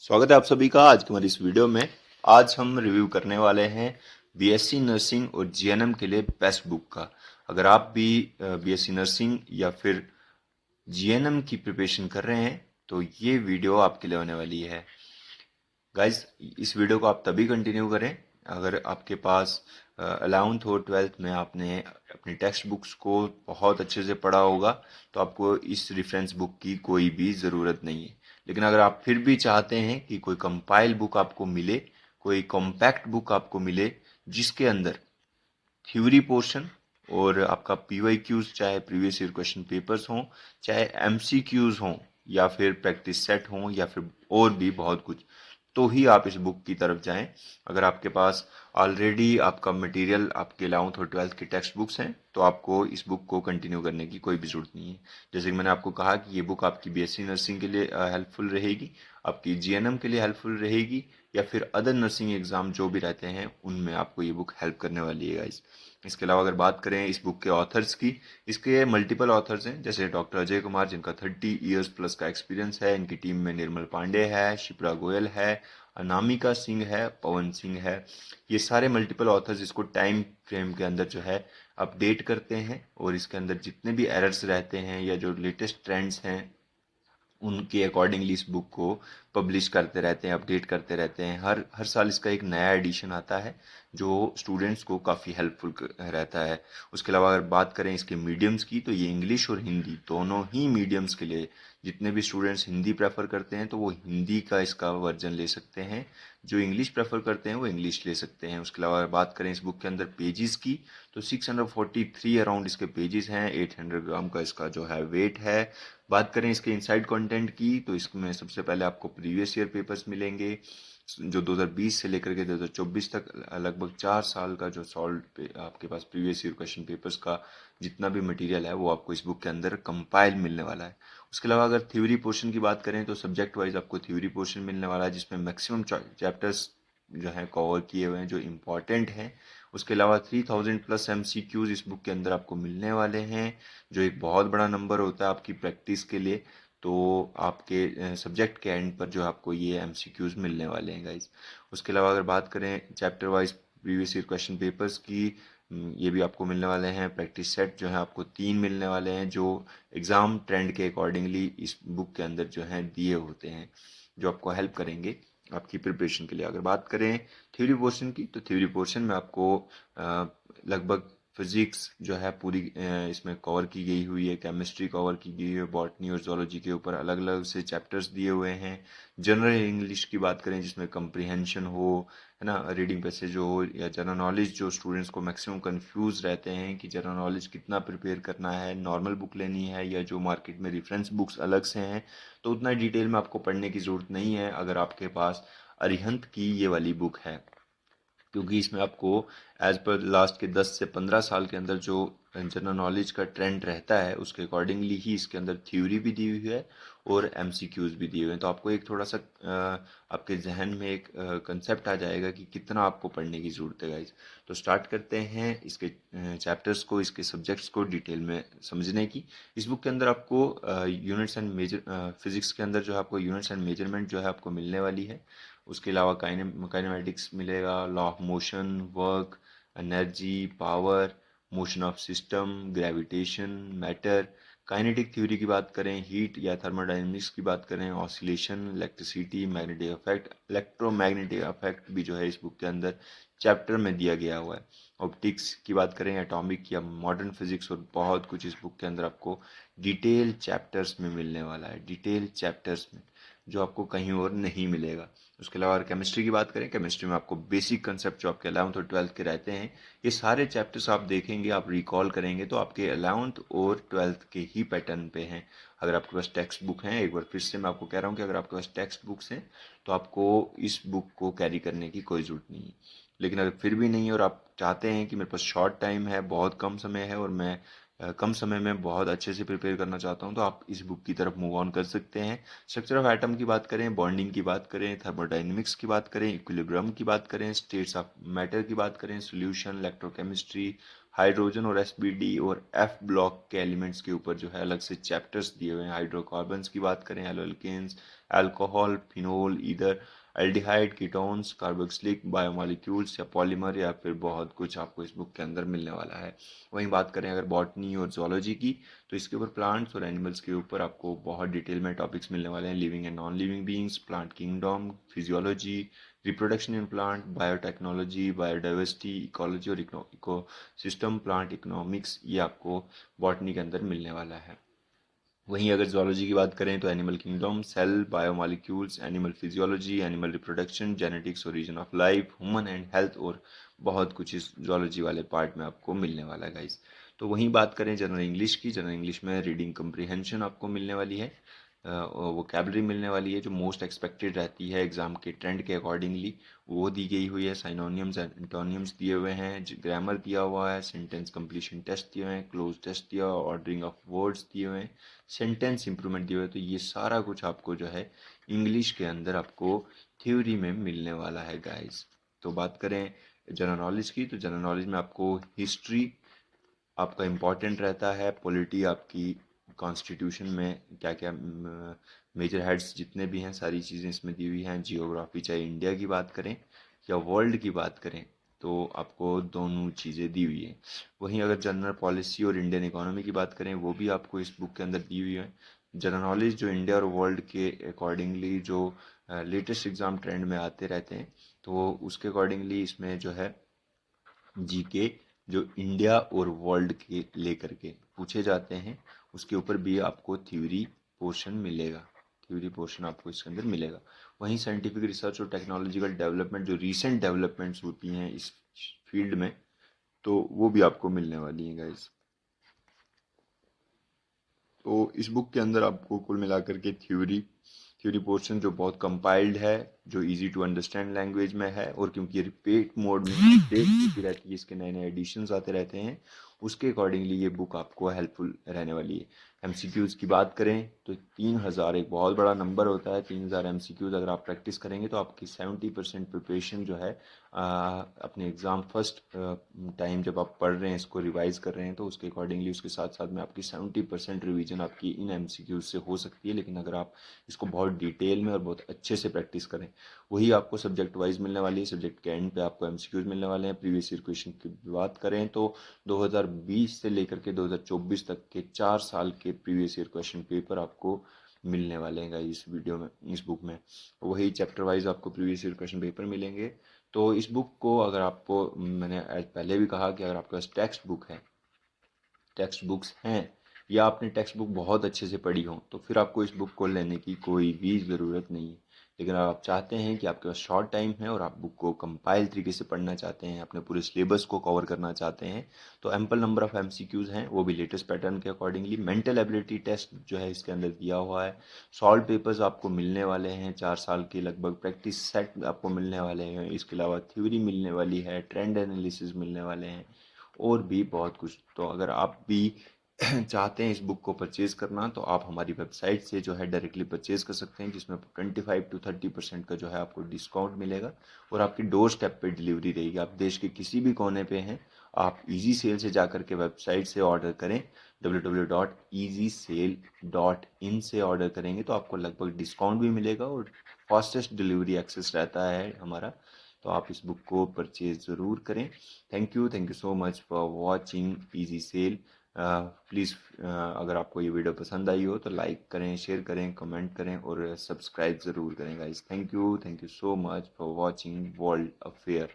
स्वागत है आप सभी का आज की हमारी इस वीडियो में। आज हम रिव्यू करने वाले हैं बीएससी नर्सिंग और जीएनएम के लिए बेस्ट बुक का। अगर आप भी बीएससी नर्सिंग या फिर जीएनएम की प्रिपरेशन कर रहे हैं तो ये वीडियो आपके लिए होने वाली है। गाइज, इस वीडियो को आप तभी कंटिन्यू करें अगर आपके पास 11th और 12th में आपने अपनी टेक्स्ट बुक्स को बहुत अच्छे से पढ़ा होगा, तो आपको इस रेफरेंस बुक की कोई भी ज़रूरत नहीं है। लेकिन अगर आप फिर भी चाहते हैं कि कोई कंपाइल बुक आपको मिले, कोई कॉम्पैक्ट बुक आपको मिले जिसके अंदर थ्योरी पोर्शन और आपका पीवाईक्यूज, चाहे प्रीवियस ईयर क्वेश्चन पेपर्स हों, चाहे एमसीक्यूज हों, या फिर प्रैक्टिस सेट हों, या फिर और भी बहुत कुछ, तो ही आप इस बुक की तरफ जाएं। अगर आपके पास ऑलरेडी आपका मटेरियल आपके 11th और 12th की टेक्स्ट बुक्स हैं तो आपको इस बुक को कंटिन्यू करने की कोई भी जरूरत नहीं है। जैसे कि मैंने आपको कहा कि ये बुक आपकी बीएससी नर्सिंग के लिए हेल्पफुल रहेगी, आपकी जीएनएम के लिए हेल्पफुल रहेगी, या फिर अदर नर्सिंग एग्जाम जो भी रहते हैं उनमें आपको ये बुक हेल्प करने वाली है गाइस। इसके अलावा अगर बात करें इस बुक के ऑथर्स की, इसके मल्टीपल ऑथर्स हैं, जैसे डॉक्टर अजय कुमार जिनका 30 इयर्स प्लस का एक्सपीरियंस है। इनकी टीम में निर्मल पांडे है, शिप्रा गोयल है, अनामिका सिंह है, पवन सिंह है। ये सारे मल्टीपल ऑथर्स इसको टाइम फ्रेम के अंदर जो है अपडेट करते हैं, और इसके अंदर जितने भी एरर्स रहते हैं या जो लेटेस्ट ट्रेंड्स हैं उनके अकॉर्डिंगली इस बुक को पब्लिश करते रहते हैं, अपडेट करते रहते हैं। हर हर साल इसका एक नया एडिशन आता है जो स्टूडेंट्स को काफ़ी हेल्पफुल रहता है। उसके अलावा अगर बात करें इसके मीडियम्स की, तो ये इंग्लिश और हिंदी दोनों ही मीडियम्स के लिए, जितने भी स्टूडेंट्स हिंदी प्रेफर करते हैं तो वो हिंदी का इसका वर्जन ले सकते हैं, जो इंग्लिश प्रेफर करते हैं वो इंग्लिश ले सकते हैं। उसके अलावा अगर बात करें इस बुक के अंदर पेजेस की, तो 643 अराउंड इसके पेजेस हैं, 800 ग्राम का इसका जो है वेट है। बात करें इसके इनसाइड कंटेंट की, तो इसमें सबसे पहले आपको प्रीवियस ईयर पेपर्स मिलेंगे जो 2020 से लेकर के 2024 तक, लगभग 4 साल का जो सॉल्व आपके पास प्रीवियस ईयर क्वेश्चन पेपर्स का जितना भी मटेरियल है वो आपको इस बुक के अंदर कंपाइल मिलने वाला है। उसके अलावा अगर थ्योरी पोर्शन की बात करें तो सब्जेक्ट वाइज आपको थ्योरी पोर्शन मिलने वाला है, जिसमें मैक्सिमम चैप्टर्स जो हैं कवर किए हुए हैं जो इम्पॉर्टेंट हैं। उसके अलावा 3000 प्लस एमसीक्यूज इस बुक के अंदर आपको मिलने वाले हैं, जो एक बहुत बड़ा नंबर होता है आपकी प्रैक्टिस के लिए। तो आपके सब्जेक्ट के एंड पर जो आपको ये एमसीक्यूज मिलने वाले हैं गाइस। उसके अलावा अगर बात करें chapter wise previous year question papers की, ये भी आपको मिलने वाले हैं। प्रैक्टिस सेट जो है आपको 3 मिलने वाले हैं, जो एग्ज़ाम ट्रेंड के अकॉर्डिंगली इस बुक के अंदर जो हैं दिए होते हैं, जो आपको हेल्प करेंगे आपकी प्रिपरेशन के लिए। अगर बात करें थ्योरी पोर्शन की, तो थ्योरी पोर्शन में आपको लगभग फिजिक्स जो है पूरी इसमें कवर की गई हुई है, केमिस्ट्री कवर की गई है, बॉटनी और जोलॉजी के ऊपर अलग अलग से चैप्टर्स दिए हुए हैं। जनरल इंग्लिश की बात करें जिसमें कंप्रीहेंशन हो, है ना, रीडिंग पैसेज हो, या जनरल नॉलेज, जो स्टूडेंट्स को मैक्सिमम कंफ्यूज रहते हैं कि जनरल नॉलेज कितना प्रिपेयर करना है, नॉर्मल बुक लेनी है या जो मार्केट में रेफरेंस बुक्स अलग से हैं, तो उतना डिटेल में आपको पढ़ने की ज़रूरत नहीं है अगर आपके पास अरिहंत की ये वाली बुक है, क्योंकि इसमें आपको एज पर लास्ट के 10 से 15 साल के अंदर जो जनरल नॉलेज का ट्रेंड रहता है उसके अकॉर्डिंगली ही इसके अंदर थ्योरी भी दी हुई है और एमसीक्यूज भी दिए हुए हैं। तो आपको एक थोड़ा सा आपके जहन में एक कंसेप्ट आ जाएगा कि कितना आपको पढ़ने की ज़रूरत है गाइज। तो स्टार्ट करते हैं इसके चैप्टर्स को, इसके सब्जेक्ट्स को डिटेल में समझने की। इस बुक के अंदर आपको यूनिट्स एंड मेजर फिजिक्स के अंदर जो है आपको यूनिट्स एंड मेजरमेंट जो है आपको मिलने वाली है। उसके अलावा काइनेमेटिक्स मिलेगा, law of motion, work, energy, power, motion of system, gravitation, matter. Kinetic theory की बात करें, हीट या थर्मोडायनेमिक्स की बात करें, oscillation, electricity, magnetic effect, electromagnetic effect भी जो है इस बुक के अंदर चैप्टर में दिया गया हुआ है। ऑप्टिक्स की बात करें, एटॉमिक या मॉडर्न फिजिक्स, और बहुत कुछ इस बुक के अंदर आपको डिटेल चैप्टर्स में मिलने वाला है, डिटेल चैप्टर्स में, जो आपको कहीं और नहीं मिलेगा। उसके अलावा अगर केमिस्ट्री की बात करें, केमिस्ट्री में आपको बेसिक कंसेप्ट जो आपके 11th और 12th के रहते हैं, ये सारे चैप्टर्स आप देखेंगे, आप रिकॉल करेंगे तो आपके 11th और 12th के ही पैटर्न पे हैं। अगर आपके पास टेक्स्ट बुक हैं, एक बार फिर से मैं आपको कह रहा हूँ कि अगर आपके पास टेक्स्ट बुक्स हैं तो आपको इस बुक को कैरी करने की कोई ज़रूरत नहीं है। लेकिन अगर फिर भी नहीं है और आप चाहते हैं कि मेरे पास शॉर्ट टाइम है, बहुत कम समय है, और मैं कम समय में बहुत अच्छे से प्रिपेयर करना चाहता हूँ, तो आप इस बुक की तरफ मूव ऑन कर सकते हैं। स्ट्रक्चर ऑफ एटम की बात करें, बॉन्डिंग की बात करें, थर्मोडायनेमिक्स की बात करें, इक्विलिब्रियम की बात करें, स्टेट्स ऑफ मैटर की बात करें, सॉल्यूशन, इलेक्ट्रोकेमिस्ट्री, हाइड्रोजन और एसपीडी और एफ ब्लॉक के एलिमेंट्स के ऊपर जो है अलग से चैप्टर्स दिए हुए हैं। हाइड्रोकार्बन्स की बात करें, alkenes, alcohol, phenol, ether aldehyde, ketones, carboxylic biomolecules या पॉलीमर या फिर बहुत कुछ आपको इस बुक के अंदर मिलने वाला है। वहीं बात करें अगर बॉटनी और जूलॉजी की, तो इसके ऊपर प्लांट्स और एनिमल्स के ऊपर आपको बहुत डिटेल में टॉपिक्स मिलने वाले हैं। Living and non living beings, plant kingdom, physiology, reproduction in plant, biotechnology, biodiversity, ecology और इको सिस्टम, प्लांट इकोनॉमिक्स, ये आपको बॉटनी के अंदर मिलने वाला है। वहीं अगर जूलॉजी की बात करें तो animal kingdom, cell, biomolecules, animal physiology, animal reproduction, genetics, origin of life, human and health और बहुत कुछ इस जूलॉजी वाले पार्ट में आपको मिलने वाला है गाइस। तो वहीं बात करें जनरल इंग्लिश की, जनरल इंग्लिश में रीडिंग कम्प्रीहेंशन आपको मिलने वाली है, वोकेबलरी मिलने वाली है जो मोस्ट एक्सपेक्टेड रहती है एग्जाम के ट्रेंड के अकॉर्डिंगली, वो दी गई हुई है। साइनोनियम्स एंड एंटोनियम्स दिए हुए हैं, ग्रामर दिया हुआ है, सेंटेंस कंप्लीशन टेस्ट दिए हुए हैं, क्लोज टेस्ट दिया हुआ है, ऑर्डरिंग ऑफ वर्ड्स दिए हुए हैं, सेंटेंस इंप्रूवमेंट दिए हुए हैं। तो ये सारा कुछ आपको जो है इंग्लिश के अंदर आपको थ्योरी में मिलने वाला है गाइस। तो बात करें जनरल नॉलेज की, तो जनरल नॉलेज में आपको हिस्ट्री आपका इम्पॉर्टेंट रहता है, पॉलिटी आपकी, कॉन्स्टिट्यूशन में क्या क्या मेजर हेड्स जितने भी हैं सारी चीज़ें इसमें दी हुई हैं, जियोग्राफी चाहे इंडिया की बात करें या वर्ल्ड की बात करें तो आपको दोनों चीज़ें दी हुई हैं। वहीं अगर जनरल पॉलिसी और इंडियन इकोनॉमी की बात करें वो भी आपको इस बुक के अंदर दी हुई है। जनरल नॉलेज जो इंडिया और वर्ल्ड के अकॉर्डिंगली जो लेटेस्ट एग्ज़ाम ट्रेंड में आते रहते हैं तो उसके अकॉर्डिंगली इसमें जो है जीके जो इंडिया और वर्ल्ड के लेकर के पूछे जाते हैं उसके ऊपर भी आपको थ्योरी पोर्शन मिलेगा, थ्योरी पोर्शन आपको इसके अंदर मिलेगा। वहीं साइंटिफिक रिसर्च और टेक्नोलॉजिकल डेवलपमेंट जो रीसेंट डेवलपमेंट्स होती हैं इस फील्ड में तो वो भी आपको मिलने वाली हैं गाइस। तो इस बुक के अंदर आपको कुल मिलाकर के थ्योरी थ्योरी पोर्शन जो बहुत कंपाइल्ड है, जो इजी टू अंडरस्टैंड लैंग्वेज में है और क्योंकि रिपीट मोड में अपडेट होती रहती है, इसके नए नए एडिशंस आते रहते हैं, उसके अकॉर्डिंगली ये बुक आपको हेल्पफुल रहने वाली है। एमसीक्यूज़ की बात करें तो 3000 एक बहुत बड़ा नंबर होता है। 3000 एमसीक्यूज़ अगर आप प्रैक्टिस करेंगे तो आपकी 70% प्रिपरेशन जो है अपने एग्ज़ाम फर्स्ट टाइम जब आप पढ़ रहे हैं इसको रिवाइज कर रहे हैं तो उसके अकॉर्डिंगली उसके साथ साथ में आपकी 70% रिवीजन आपकी इन एमसीक्यूज़ से हो सकती है। लेकिन अगर आप इसको बहुत डिटेल में और बहुत अच्छे से प्रैक्टिस करें, वही आपको सब्जेक्ट वाइज मिलने वाली है। सब्जेक्ट के एंड पे आपको एमसीक्यूज़ मिलने वाले हैं। प्रीवियस ईयर क्वेश्चन की बात करें तो 2020 से लेकर के 2024 तक के 4 साल के प्रीवियस ईयर क्वेश्चन पेपर आपको मिलने वाले हैं इस वीडियो में, इस बुक में। वही चैप्टर वाइज आपको प्रीवियस ईयर क्वेश्चन पेपर मिलेंगे। तो इस बुक को अगर आपको, मैंने पहले भी कहा कि अगर आपके पास टेक्स्ट बुक है, टेक्स्ट बुक्स हैं या आपने टेक्स्ट बुक बहुत अच्छे से पढ़ी हो तो फिर आपको इस बुक को लेने की कोई भी ज़रूरत नहीं है। लेकिन अगर आप चाहते हैं कि आपके पास शॉर्ट टाइम है और आप बुक को कंपाइल तरीके से पढ़ना चाहते हैं, अपने पूरे सिलेबस को कवर करना चाहते हैं, तो एम्पल नंबर ऑफ एमसीक्यूज़ हैं, वो भी लेटेस्ट पैटर्न के अकॉर्डिंगली। मेंटल एबिलिटी टेस्ट जो है इसके अंदर दिया हुआ है। सॉल्व पेपर्स आपको मिलने वाले हैं, 4 साल के लगभग प्रैक्टिस सेट आपको मिलने वाले हैं। इसके अलावा थ्योरी मिलने वाली है, ट्रेंड एनालिसिस मिलने वाले हैं और भी बहुत कुछ। तो अगर आप भी चाहते हैं इस बुक को परचेज करना तो आप हमारी वेबसाइट से जो है डायरेक्टली परचेज कर सकते हैं, जिसमें 25 to 30% का जो है आपको डिस्काउंट मिलेगा और आपकी डोर स्टेप पे डिलीवरी रहेगी। आप देश के किसी भी कोने पे हैं, आप इजी सेल से जाकर के वेबसाइट से ऑर्डर करें, www.easysale.in से ऑर्डर करेंगे तो आपको लगभग डिस्काउंट भी मिलेगा और फास्टेस्ट डिलीवरी एक्सेस रहता है हमारा। तो आप इस बुक को परचेज ज़रूर करें। Thank you so much for watching easy sell. Please अगर आपको ये वीडियो पसंद आई हो तो लाइक करें, शेयर करें, कमेंट करें और सब्सक्राइब ज़रूर करें guys. Thank you so much for watching world affair.